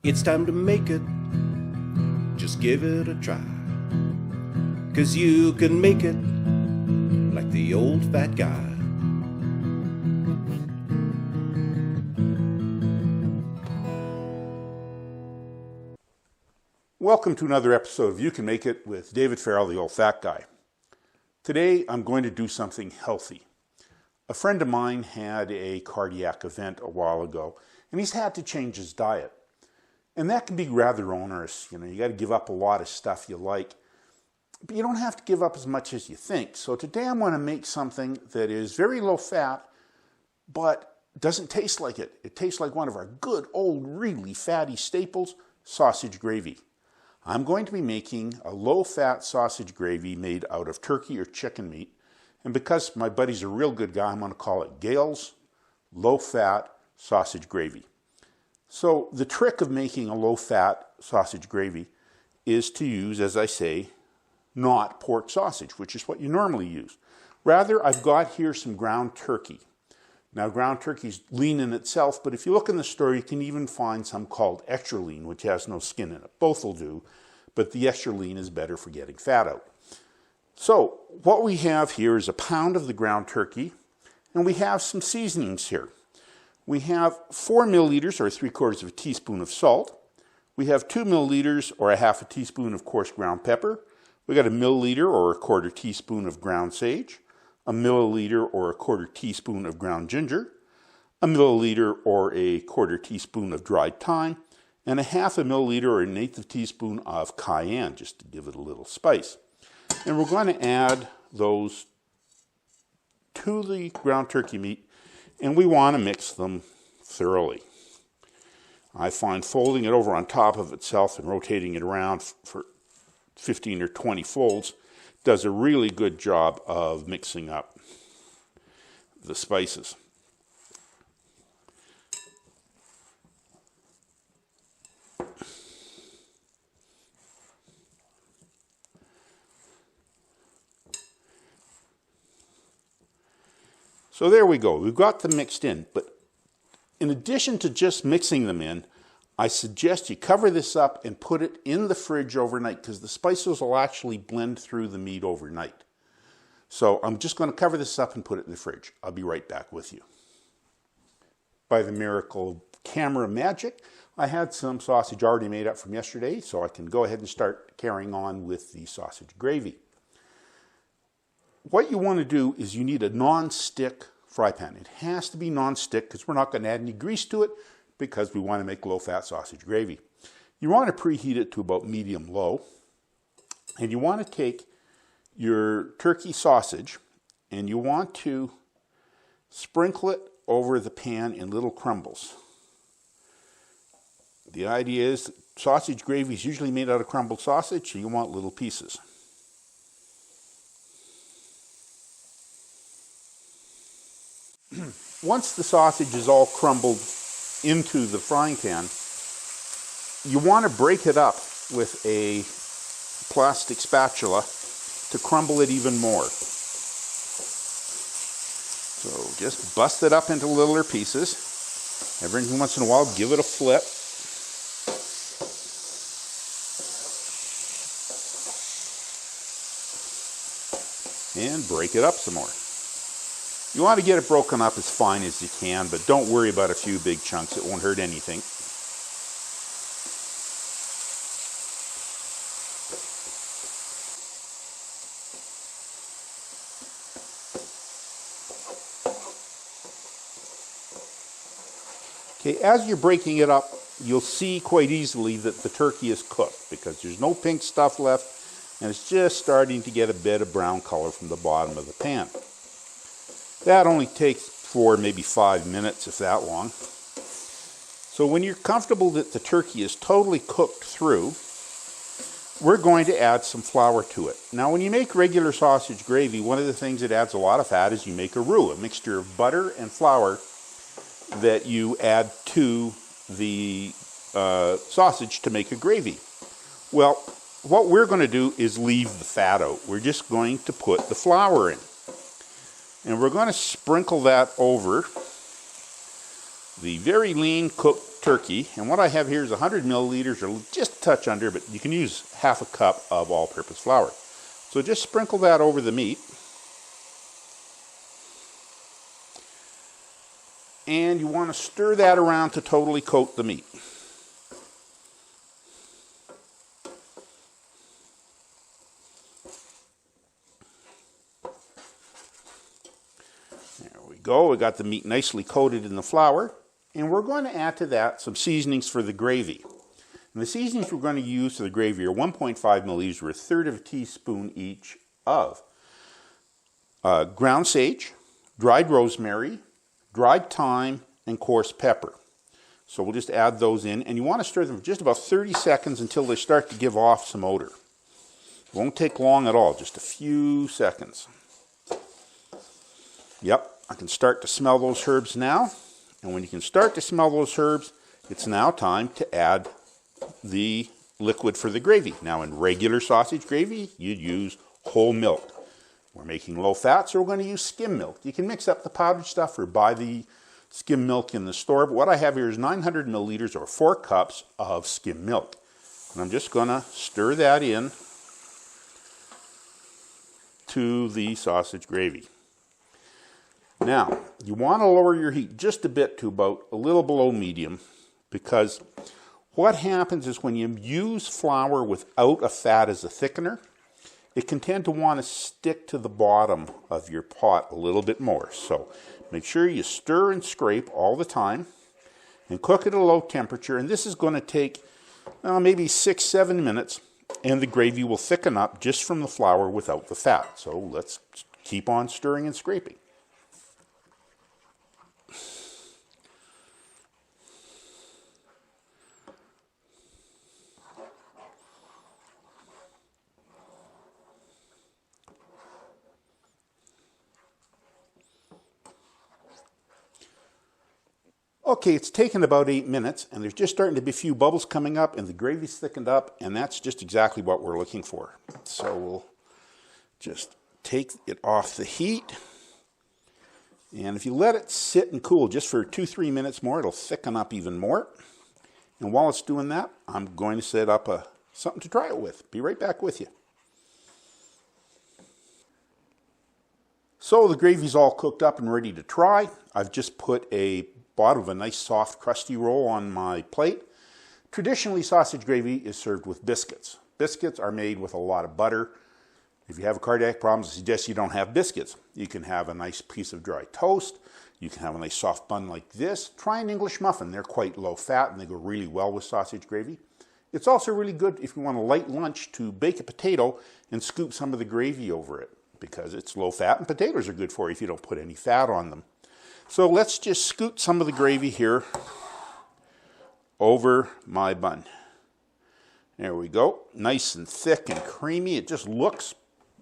It's time to make it. Just give it a try. 'Cause you can make it like the old fat guy. Welcome to another episode of You Can Make It with David Farrell, the old fat guy. Today I'm going to do something healthy. A friend of mine had a cardiac event a while ago, and he's had to change his diet. And that can be rather onerous. You got to give up a lot of stuff you like, but you don't have to give up as much as you think. So today I'm going to make something that is very low fat, but doesn't taste like it. It tastes like one of our good old, really fatty staples, sausage gravy. I'm going to be making a low-fat sausage gravy made out of turkey or chicken meat. And because my buddy's a real good guy, I'm going to call it Gayles low-fat sausage gravy. So the trick of making a low-fat sausage gravy is to use, as I say, not pork sausage, which is what you normally use. Rather, I've got here some ground turkey. Now, ground turkey's lean in itself, but if you look in the store, you can even find some called extra lean, which has no skin in it. Both will do, but the extra lean is better for getting fat out. So, what we have here is a pound of the ground turkey, and we have some seasonings here. We have 4 milliliters, or 3/4 of a teaspoon of salt. We have 2 milliliters, or a half a teaspoon of coarse ground pepper. We got a milliliter, or a 1/4 teaspoon of ground sage. A milliliter or a 1/4 teaspoon of ground ginger, a milliliter or a 1/4 teaspoon of dried thyme, and a half a milliliter or an 1/8 teaspoon of cayenne, just to give it a little spice. And we're going to add those to the ground turkey meat, and we want to mix them thoroughly. I find folding it over on top of itself and rotating it around for 15 or 20 folds does a really good job of mixing up the spices. So there we go. We've got them mixed in, but in addition to just mixing them in, I suggest you cover this up and put it in the fridge overnight because the spices will actually blend through the meat overnight. So I'm just going to cover this up and put it in the fridge. I'll be right back with you. By the miracle of camera magic, I had some sausage already made up from yesterday, so I can go ahead and start carrying on with the sausage gravy. What you want to do is you need a non-stick fry pan. It has to be non-stick because we're not going to add any grease to it, because we want to make low-fat sausage gravy. You want to preheat it to about medium-low, and you want to take your turkey sausage and you want to sprinkle it over the pan in little crumbles. The idea is sausage gravy is usually made out of crumbled sausage, so you want little pieces. Once the sausage is all crumbled into the frying pan, you want to break it up with a plastic spatula to crumble it even more. So just bust it up into littler pieces. Every once in a while, give it a flip. And break it up some more. You want to get it broken up as fine as you can, but don't worry about a few big chunks. It won't hurt anything. Okay, as you're breaking it up, you'll see quite easily that the turkey is cooked because there's no pink stuff left and it's just starting to get a bit of brown color from the bottom of the pan. That only takes 4, maybe 5 minutes, if that long. So when you're comfortable that the turkey is totally cooked through, we're going to add some flour to it. Now, when you make regular sausage gravy, one of the things that adds a lot of fat is you make a roux, a mixture of butter and flour that you add to the sausage to make a gravy. Well, what we're going to do is leave the fat out. We're just going to put the flour in. And we're going to sprinkle that over the very lean cooked turkey, and what I have here is 100 milliliters, or just a touch under, but you can use half a cup of all-purpose flour. So just sprinkle that over the meat. And you want to stir that around to totally coat the meat. There we go. We got the meat nicely coated in the flour. And we're going to add to that some seasonings for the gravy. And the seasonings we're going to use for the gravy are 1.5 milliliters, or 1/3 of a teaspoon each of ground sage, dried rosemary, dried thyme, and coarse pepper. So we'll just add those in, and you want to stir them for just about 30 seconds until they start to give off some odor. It won't take long at all, just a few seconds. Yep, I can start to smell those herbs now. And when you can start to smell those herbs, it's now time to add the liquid for the gravy. Now, in regular sausage gravy, you'd use whole milk. We're making low fat, so we're going to use skim milk. You can mix up the powdered stuff or buy the skim milk in the store. But what I have here is 900 milliliters, or 4 cups of skim milk. And I'm just going to stir that in to the sausage gravy. Now, you want to lower your heat just a bit to about a little below medium, because what happens is when you use flour without a fat as a thickener, it can tend to want to stick to the bottom of your pot a little bit more. So make sure you stir and scrape all the time and cook at a low temperature. And this is going to take maybe 6-7 minutes, and the gravy will thicken up just from the flour without the fat. So let's keep on stirring and scraping. Okay, it's taken about 8 minutes, and there's just starting to be a few bubbles coming up, and the gravy's thickened up, and that's just exactly what we're looking for. So we'll just take it off the heat, and if you let it sit and cool just for 2-3 minutes more, it'll thicken up even more. And while it's doing that, I'm going to set up something to try it with. Be right back with you. So the gravy's all cooked up and ready to try. I've just put a bottom of a nice soft crusty roll on my plate. Traditionally, sausage gravy is served with biscuits. Biscuits are made with a lot of butter. If you have cardiac problems, I suggest you don't have biscuits. You can have a nice piece of dry toast. You can have a nice soft bun like this. Try an English muffin. They're quite low fat and they go really well with sausage gravy. It's also really good if you want a light lunch to bake a potato and scoop some of the gravy over it, because it's low fat and potatoes are good for you if you don't put any fat on them. So let's just scoot some of the gravy here over my bun. There we go. Nice and thick and creamy. It just looks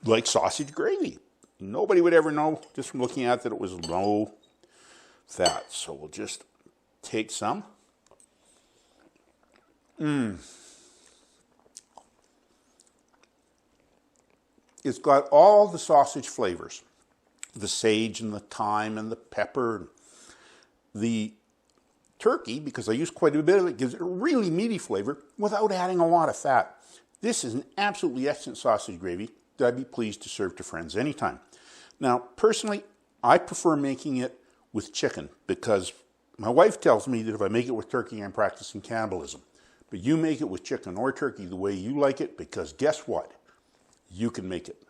like sausage gravy. Nobody would ever know just from looking at it that it was low fat. So we'll just take some. It's got all the sausage flavors. The sage and the thyme and the pepper. The turkey, because I use quite a bit of it, gives it a really meaty flavor without adding a lot of fat. This is an absolutely excellent sausage gravy that I'd be pleased to serve to friends anytime. Now, personally, I prefer making it with chicken, because my wife tells me that if I make it with turkey, I'm practicing cannibalism. But you make it with chicken or turkey the way you like it, because guess what? You can make it.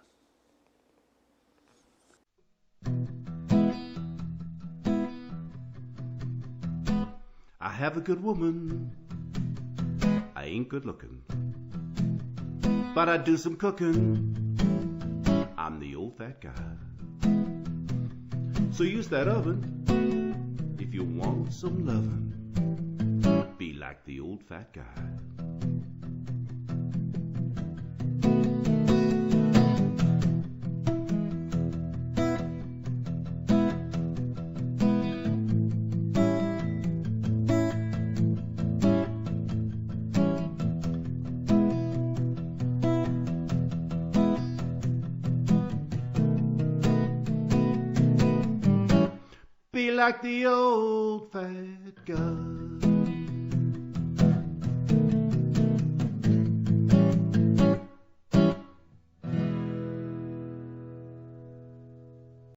I have a good woman, I ain't good looking, but I do some cooking, I'm the old fat guy. So use that oven if you want some lovin', be like the old fat guy. Be like the old fat guy.